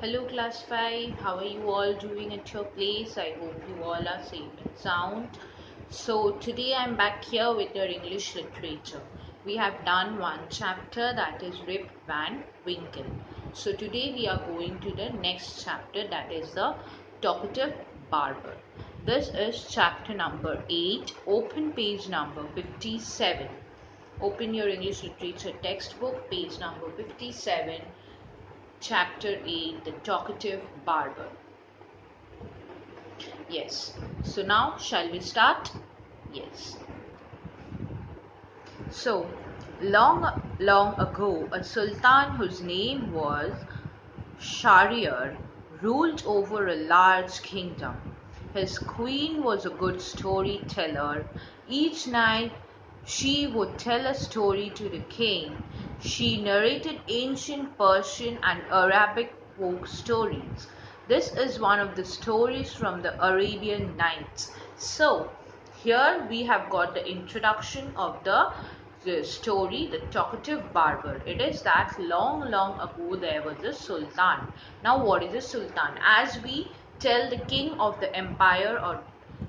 Hello class 5, how are you all doing at your place? I hope you all are safe and sound. So today I'm back here with your English literature. We have done one chapter, that is Rip Van Winkle. So today we are going to the next chapter, that is the Talkative Barber. This is chapter number 8, open page number 57. Open your English literature textbook, page number 57. Chapter 8, The Talkative Barber. Yes. So now shall we start? Yes. So, long ago, a sultan whose name was Shahryar ruled over a large kingdom. His queen was a good storyteller. Each night she would tell a story to the king. She narrated ancient Persian and Arabic folk stories. This is one of the stories from the Arabian Nights. So, here we have got the introduction of the story, The Talkative Barber. It is that long ago there was a sultan. Now what is a sultan? As we tell the king of the empire,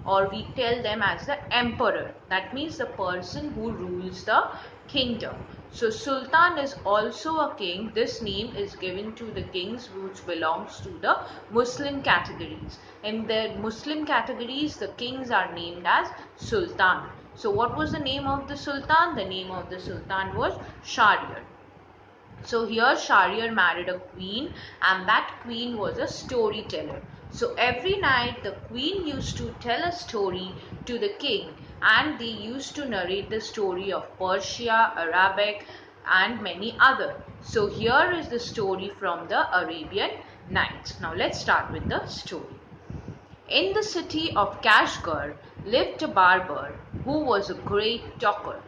or we tell them as the emperor. That means the person who rules the kingdom. So sultan is also a king. This name is given to the kings which belongs to the Muslim categories. In the Muslim categories, the kings are named as sultan. So what was the name of the sultan? The name of the sultan was Shahryar. So here Shahryar married a queen, and that queen was a storyteller. So every night the queen used to tell a story to the king, and they used to narrate the story of Persia, Arabic and many other. So here is the story from the Arabian Nights. Now let's start with the story. In the city of Kashgar lived a barber who was a great talker.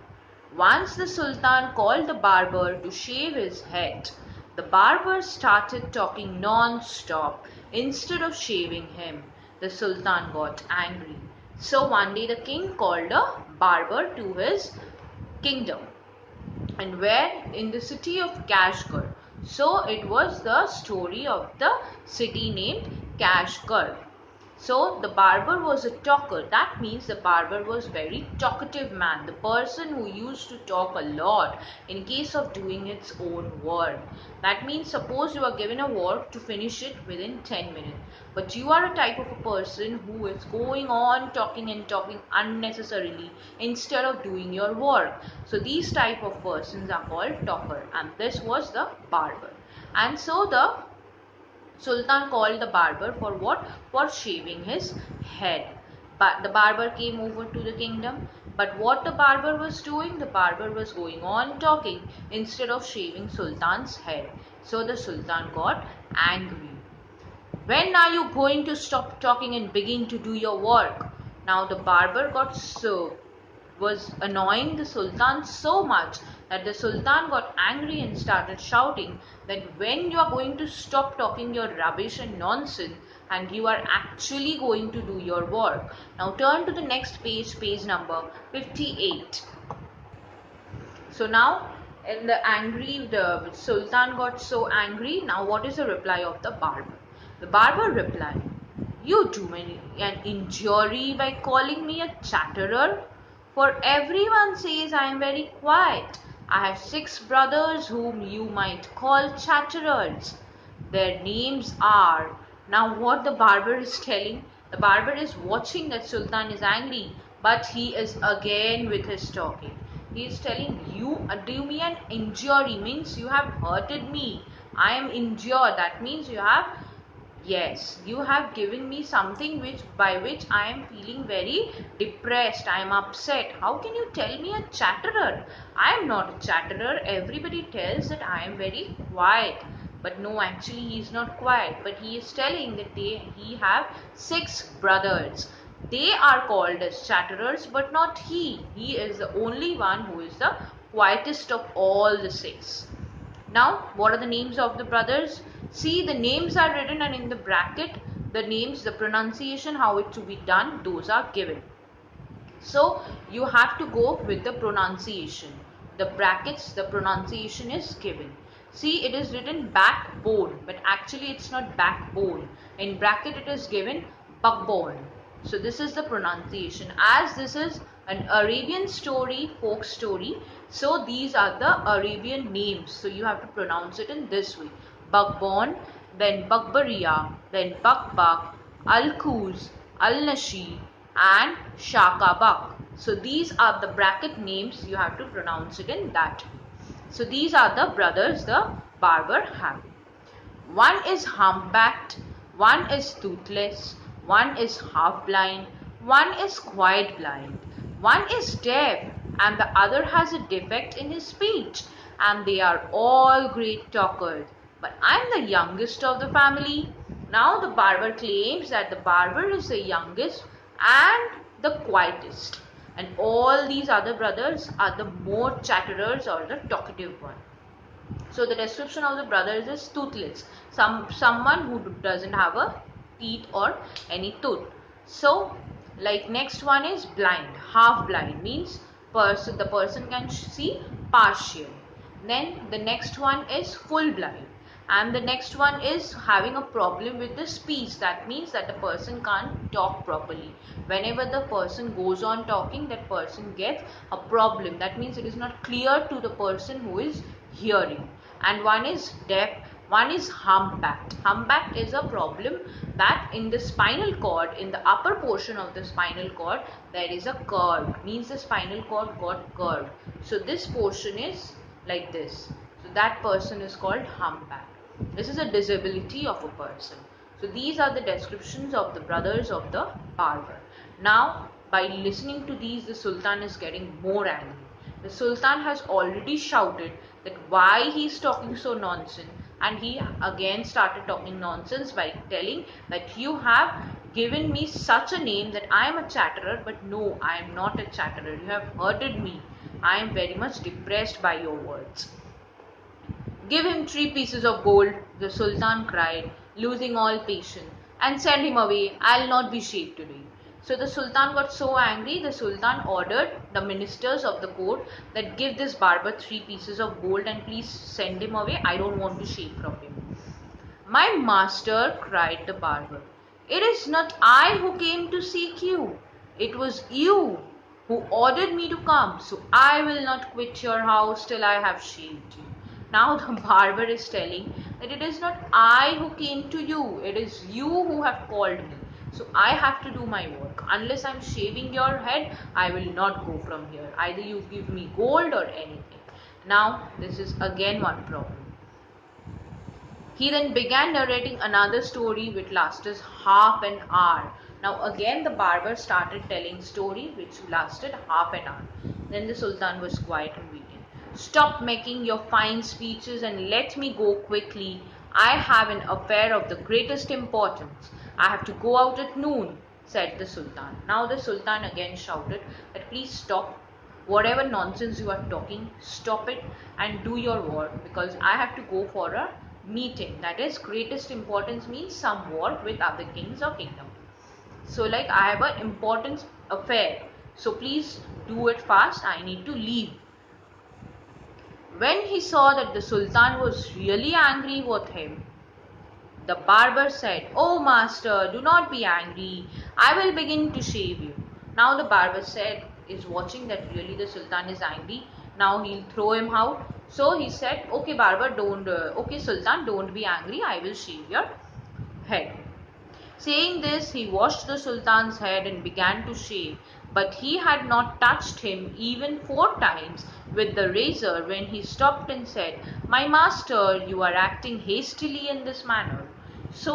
Once the Sultan called the barber to shave his head. The barber started talking non-stop instead of shaving him. The Sultan got angry. So one day the king called a barber to his kingdom, and where in the city of Kashgar. So it was the story of the city named Kashgar. So the barber was a talker. That means the barber was very talkative man. The person who used to talk a lot in case of doing its own work. That means suppose you are given a work to finish it within 10 minutes. But you are a type of a person who is going on talking and talking unnecessarily instead of doing your work. So these type of persons are called talker, and this was the barber. And so the Sultan called the barber for what? For shaving his head. But the barber came over to the kingdom. But what the barber was doing? The barber was going on talking instead of shaving Sultan's head. So the Sultan got angry. When are you going to stop talking and begin to do your work? Now the barber was annoying the Sultan so much that the Sultan got angry and started shouting that when you are going to stop talking your rubbish and nonsense and you are actually going to do your work. Now turn to the next page, page number 58. So now the Sultan got so angry. Now what is the reply of the barber? The barber replied, "You do me an injury by calling me a chatterer, for everyone says I am very quiet. I have 6 brothers whom you might call chatterers. Their names are..." Now what the barber is telling? The barber is watching that Sultan is angry, but he is again with his talking. He is telling, you do me an injury, means you have hurted me. I am injured. That means you have, yes, you have given me something by which I am feeling very depressed. I am upset. How can you tell me a chatterer? I am not a chatterer. Everybody tells that I am very quiet. But no, actually he is not quiet. But he is telling that he have 6 brothers. They are called as chatterers, but not he. He is the only one who is the quietest of all the 6. Now, what are the names of the brothers? See, the names are written, and in the bracket, the names, the pronunciation, how it to be done, those are given. So, you have to go with the pronunciation. The brackets, the pronunciation is given. See, it is written backbone, but actually it's not backbone. In bracket it is given buckbone. So this is the pronunciation. As this is an Arabian story, folk story, so these are the Arabian names. So you have to pronounce it in this way. Buckbone, then Buckbaria, then Buckbuck, Al-Khuz, Al-Nashi, and Shakabak. So these are the bracket names. You have to pronounce it in that way. So these are the brothers the barber had. One is humpbacked, one is toothless, one is half blind, one is quite blind, one is deaf, and the other has a defect in his speech, and they are all great talkers. But I am the youngest of the family. Now the barber claims that the barber is the youngest and the quietest, and all these other brothers are the more chatterers or the talkative one. So the description of the brothers is toothless, someone who doesn't have a teeth or any tooth. So like next one is blind, half blind means the person can see partial. Then the next one is full blind, and the next one is having a problem with the speech. That means that the person can't talk properly. Whenever the person goes on talking, that person gets a problem. That means it is not clear to the person who is hearing. And one is deaf, one is humpbacked. Humpbacked is a problem that in the spinal cord, in the upper portion of the spinal cord, there is a curve, means the spinal cord got curved. So this portion is like this. So that person is called humpback. This is a disability of a person. So these are the descriptions of the brothers of the barber. Now, by listening to these, the Sultan is getting more angry. The Sultan has already shouted that why he is talking so nonsense, and he again started talking nonsense by telling that you have given me such a name that I am a chatterer, but no, I am not a chatterer. You have hurted me. I am very much depressed by your words. Give him 3 pieces of gold, the Sultan cried, losing all patience, and send him away. I'll not be shaved today. So the Sultan got so angry, the Sultan ordered the ministers of the court that give this barber 3 pieces of gold and please send him away. I don't want to shave from him. My master, cried the barber, it is not I who came to seek you. It was you who ordered me to come, so I will not quit your house till I have shaved you. Now the barber is telling that it is not I who came to you, it is you who have called me. So I have to do my work. Unless I am shaving your head, I will not go from here. Either you give me gold or anything. Now this is again one problem. He then began narrating another story which lasted half an hour. Now again the barber started telling story which lasted half an hour. Then the Sultan was quiet and waiting. Stop making your fine speeches and let me go quickly. I have an affair of the greatest importance. I have to go out at noon, said the Sultan. Now the Sultan again shouted that please stop. Whatever nonsense you are talking, stop it and do your work because I have to go for a meeting. That is, greatest importance means some war with other kings or kingdom. So like I have an important affair. So please do it fast. I need to leave. When he saw that the Sultan was really angry with him, the barber said, "Oh master, do not be angry. I will begin to shave you." Now the barber is watching that really the Sultan is angry. Now he'll throw him out. So he said, "Okay barber, okay Sultan, don't be angry. I will shave your head." Saying this, he washed the Sultan's head and began to shave, but he had not touched him even 4 times with the razor when he stopped and said, "My master, you are acting hastily in this manner." So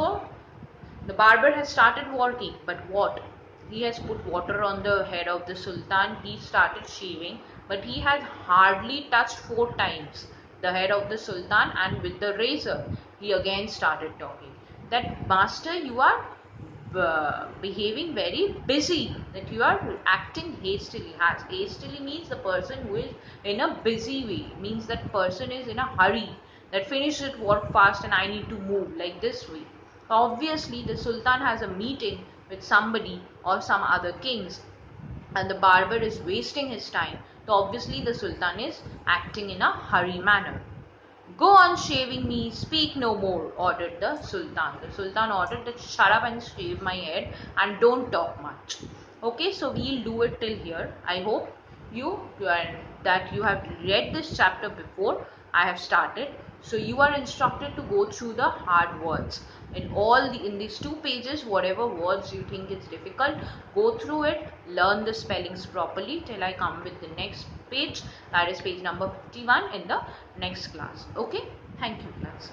the barber has started working, but what? He has put water on the head of the Sultan. He started shaving, but he had hardly touched 4 times the head of the Sultan, and with the razor, he again started talking. That master, you are behaving very busy, that you are acting hastily. Hastily means the person who is in a busy way, means that person is in a hurry, that finish it work fast and I need to move like this way. Obviously the Sultan has a meeting with somebody or some other kings and the barber is wasting his time, so obviously the Sultan is acting in a hurry manner. Go on shaving me, speak no more, ordered the Sultan. The Sultan ordered that shut up and shave my head and don't talk much. Okay, so we'll do it till here. I hope that you have read this chapter before I have started. So you are instructed to go through the hard words. In these 2 pages, whatever words you think is difficult, go through it, learn the spellings properly till I come with the next page, that is page number 51 in the next class. Okay, thank you class.